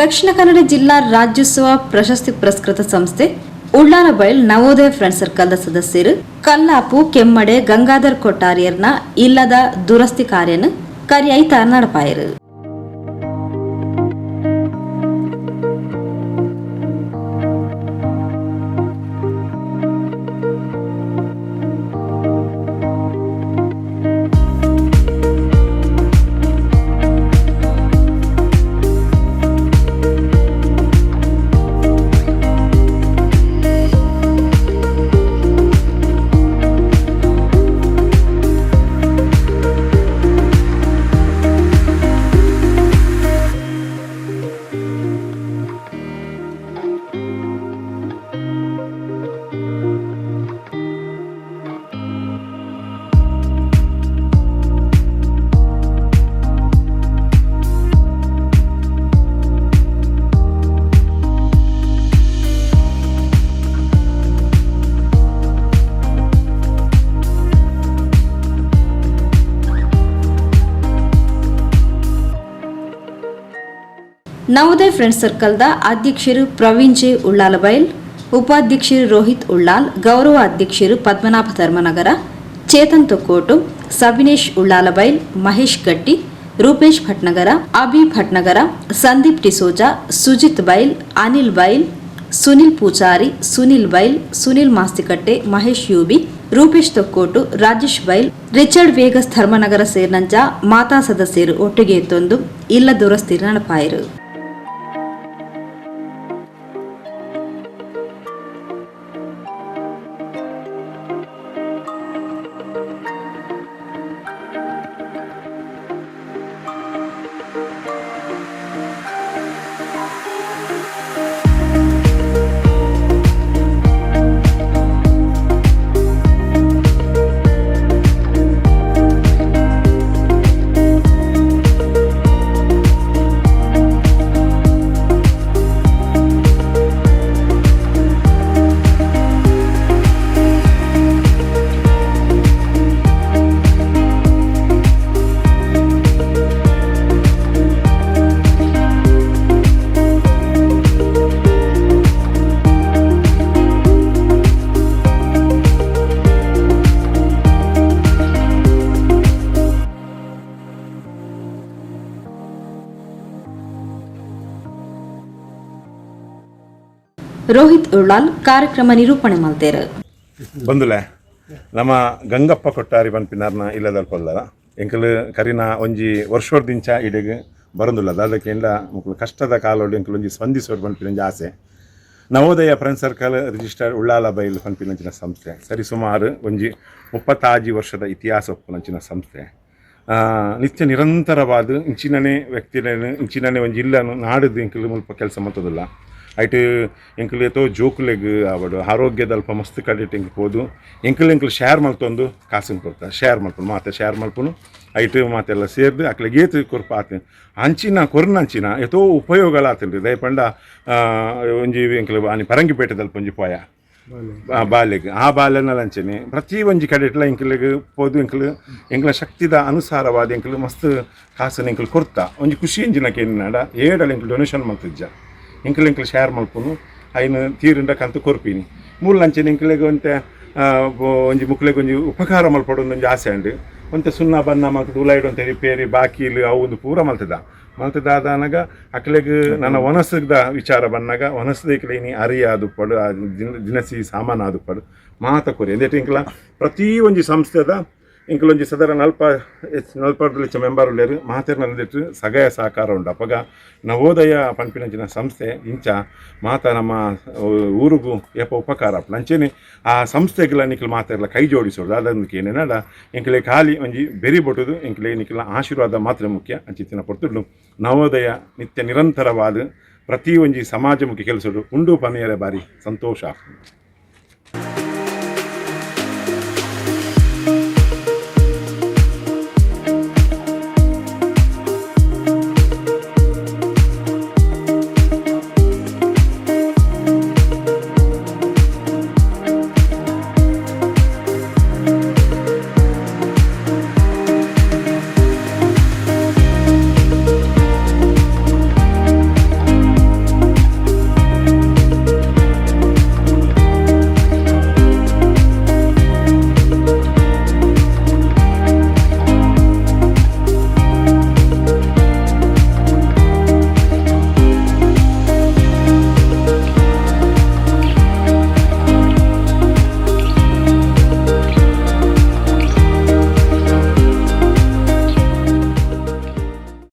ದಕ್ಷಿಣ ಕನ್ನಡ ಜಿಲ್ಲಾ ರಾಜ್ಯೋತ್ಸವ ಪ್ರಶಸ್ತಿ ಪುರಸ್ಕೃತ ಸಂಸ್ಥೆ ಉಳ್ಳಾಲಬೈಲ್ ನವೋದಯ ಫ್ರೆಂಡ್ ಸರ್ಕಲ್ದ ಸದಸ್ಯರು ಕಲ್ಲಾಪು ಕೆಮ್ಮಡೆ ಗಂಗಾಧರ್ ಕೊಟ್ಟಾರಿಯರ್ನ ಇಲ್ಲದ ದುರಸ್ತಿ ಕಾರ್ಯನ ಕರಿಯೈತ ನಡಪಾಯರು. ನವೋದಯ ಫ್ರೆಂಡ್ ಸರ್ಕಲ್ದ ಅಧ್ಯಕ್ಷರು ಪ್ರವೀಣ್ ಜೆ ಉಳ್ಳಾಲಬೈಲ್, ಉಪಾಧ್ಯಕ್ಷರು ರೋಹಿತ್ ಉಳ್ಳಾಲ್, ಗೌರವ ಅಧ್ಯಕ್ಷರು ಪದ್ಮನಾಭ ಧರ್ಮನಗರ, ಚೇತನ್ ತೊಕ್ಕೋಟು, ಸವಿನೇಶ್ ಉಳ್ಳಾಲಬೈಲ್, ಮಹೇಶ್ ಗಟ್ಟಿ, ರೂಪೇಶ್ ಭಟ್ನಗರ, ಅಭಿ ಭಟ್ನಗರ, ಸಂದೀಪ್ ಟಿಸೋಜಾ, ಸುಜಿತ್ ಬೈಲ್, ಅನಿಲ್ ಬೈಲ್, ಸುನಿಲ್ ಪೂಜಾರಿ, ಸುನಿಲ್ ಬೈಲ್, ಸುನಿಲ್ ಮಾಸ್ತಿಕಟ್ಟೆ, ಮಹೇಶ್ ಯೂಬಿ, ರೂಪೇಶ್ ತೊಕ್ಕೋಟು, ರಾಜೇಶ್ ಬೈಲ್, ರಿಚರ್ಡ್ ವೇಗಸ್ ಧರ್ಮನಗರ ಸೇರಿನಂಚ ಮಾತಾ ಸದಸ್ಯರು ಒಟ್ಟಿಗೆ ತಂದು ಇಲ್ಲ ದುರಸ್ತಿ ನಡಪಾಯರು. ರೋಹಿತ್ ಉಳ್ಳಾಲ್ ಕಾರ್ಯಕ್ರಮ ನಿರೂಪಣೆ ಮಾಡ್ತಾರೆ. ಬಂದುಲೆ ನಮ್ಮ ಗಂಗಪ್ಪ ಕೊಟ್ಟಾರಿ ಪನ್ಪಿನಾರ್ನ ಇಲ್ಲದಲ್ಪಲ್ಲದ ಎಂಕಲ್ ಕರಿನ ಒಂಜಿ ವರ್ಷೋರ್ದಿಂಚ ಇಡೆಗೆ ಬರಂದುಲ್ಲದ ಅದಕ್ಕೆ ಎಲ್ಲ ಮಕ್ಕಳು ಕಷ್ಟದ ಕಾಲೋಡು ಎಂಕಲ್ ಒಂಜಿ ಸ್ಪಂದಿಸೋಡು ಪನ್ಪಿನಂಜಿ ಆಸೆ. ನವೋದಯ ಫ್ರೆಂಡ್ ಸರ್ಕಲ್ ರಿಜಿಸ್ಟರ್ಡ್ ಉಳ್ಳಾಲಬೈಲ್ ಪನ್ಪಿನಂಚಿನ ಸಂಸ್ಥೆ ಸರಿ ಸುಮಾರು ಒಂಜಿ 36 ವರ್ಷದ ಇತಿಹಾಸ ಒಪ್ಪುನಂಚಿನ ಸಂಸ್ಥೆ. ನಿತ್ಯ ನಿರಂತರವಾದ ಇಂಚಿನನೇ ವ್ಯಕ್ತಿಗಳನ್ನು ಇಂಚಿನನೇ ಒಂಜಿ ಇಲ್ಲನು ನಾಡಿದ್ದು ಎಂಕಲ್ ಮುಲ್ಪ ಕೆಲಸ ಮತ್ತದಿಲ್ಲ ಐಟ್ ಎಂಕಲ್ ಎತ್ತೋ ಜೋಕುಲೆಗ್ ಆವಡು ಆರೋಗ್ಯದ ಅಲ್ಪ ಮಸ್ತ್ ಕಡಿಟ್ಟು ಎಂಕ್ ಹೋದು ಎಂಕಲ್ ಶೇರ್ ಮಲ್ತೊಂದು ಕಾಸಿನ ಕೊಡ್ತಾ ಶೇರ್ ಮಲ್ಪನು ಮಾತೆ ಶೇರ್ ಮಲ್ಪನು ಐಟ್ ಮಾತೆಲ್ಲ ಸೇರ್ದು ಅಕ್ಲೆ ಗೇತು ಕೊರ್ಪ ಆತ ಅಂಚಿನ ಕೊರ್ನಂಚಿನ ಎತ್ತೋ ಉಪಯೋಗಗಳು ಆತಲ್ರಿ ದಯಪಂಡ ಒಂಜಿ ಎಂಕಲ್ ಆನಿ ಪರಂಗಿಪೇಟೆದಲ್ಲಿ ಒಂಜಿ ಪೋಯ ಬಾಲ್ಯಗೆ ಆ ಬಾಲ್ಯನಲ್ಲಿ ಅಂಚನೆ ಪ್ರತಿ ಒಂಜಿ ಕಡೆಟ್ಲ ಎಂಕಲ್ಗೆ ಹೋದು ಎಂಕಲ ಶಕ್ತಿದ ಅನುಸಾರವಾದ ಎಂಕಲ್ ಮಸ್ತ್ ಕಾಸನ್ನು ಎಂಕಲ್ ಕೊರ್ತಾ ಒಂಜಿ ಖುಷಿ ಎಂಜಿನಕ್ಕೆ ನಾಡ ಏಡಲ್ಲ ಎಂಕಲ್ ಡೊನೇಷನ್ ಮಲ್ತಿದ್ಜ ಎಂಕಲ್ ಶೇರ್ ಮಲ್ಪನು ಐನು ತೀರಿಂದ ಕಂತು ಕೊರ್ಪಿನಿ ಮೂಲ ಅಂಚನೆ ಎಂಕಲಿಗೆ ಒಂತೆ ಒಂಜಿ ಮುಕ್ಳಿಗೆ ಒಂಜಿ ಉಪಕಾರ ಮಲ್ಪಡೋದು ಒಂಜಿ ಆಸೆ ಉಂಡು ಒಂತೆ ಸುಣ್ಣ ಬಣ್ಣ ಮಲ್ತದ ಉಲಾಯ್ಡು ಅಂತ ರಿಪೇರಿ ಬಾಕೀಲು ಅವು ಒಂದು ಪೂರ ಮಲ್ತದಾದಾಗ ಅಕ್ಲೆಗೆ ನನ್ನ ಒನಸದ ವಿಚಾರ ಬಂದಾಗ ಒನಸದ ಇಕ್ಲೇನಿ ಅರಿಯ ಆದುಪಡು ದಿನಸಿ ಸಾಮಾನು ಆದುಪಡು ಮಾತ ಕೊರಿ ಎಂದೇಟು ಎಂಕಲ ಪ್ರತಿ ಒಂಜಿ ಸಂಸ್ಥೆದ ಇಂಕಲೊಂಜಿ ಸದರ ನಲ್ಪರ್ದಲಿಚ್ಚ ಮೆಂಬರ್ ಉಳ್ಳೇರು ಮಾತೆರ್ನಲ್ಲಿಟ್ಟು ಸಗಯ ಸಹಕಾರ ಉಂಡು ಅಪ್ಪಗ ನವೋದಯ ಪನ್ಪಿನಂಚಿನ ಸಂಸ್ಥೆ ಇಂಚ ಮಾತ ನಮ್ಮ ಊರಿಗೂ ಏಪ ಉಪಕಾರ ಅಂಚೆನೆ ಆ ಸಂಸ್ಥೆಗಳ ನಿಖಲ್ ಮಾತೆರ್ಲ ಕೈ ಜೋಡಿಸೋದು ಅದಕ್ಕೆ ಏನೇನಡ ಎಂಕಲೆ ಖಾಲಿ ಒಂಜಿ ಬೆರಿ ಬೊಟ್ಟುದು ಎಂಕಲೆ ನಿಖಲ ಆಶೀರ್ವಾದ ಮಾತ್ರ ಮುಖ್ಯ ಅಂಚಿತ್ತಿನ ಪೊರ್ತುಡು ನವೋದಯ ನಿತ್ಯ ನಿರಂತರವಾದ ಪ್ರತಿ ಒಂಜಿ ಸಮಾಜಮುಖಿ ಕೆಲಸಡು ಉಂಡು ಪನೆಯರ ಬಾರಿ ಸಂತೋಷ.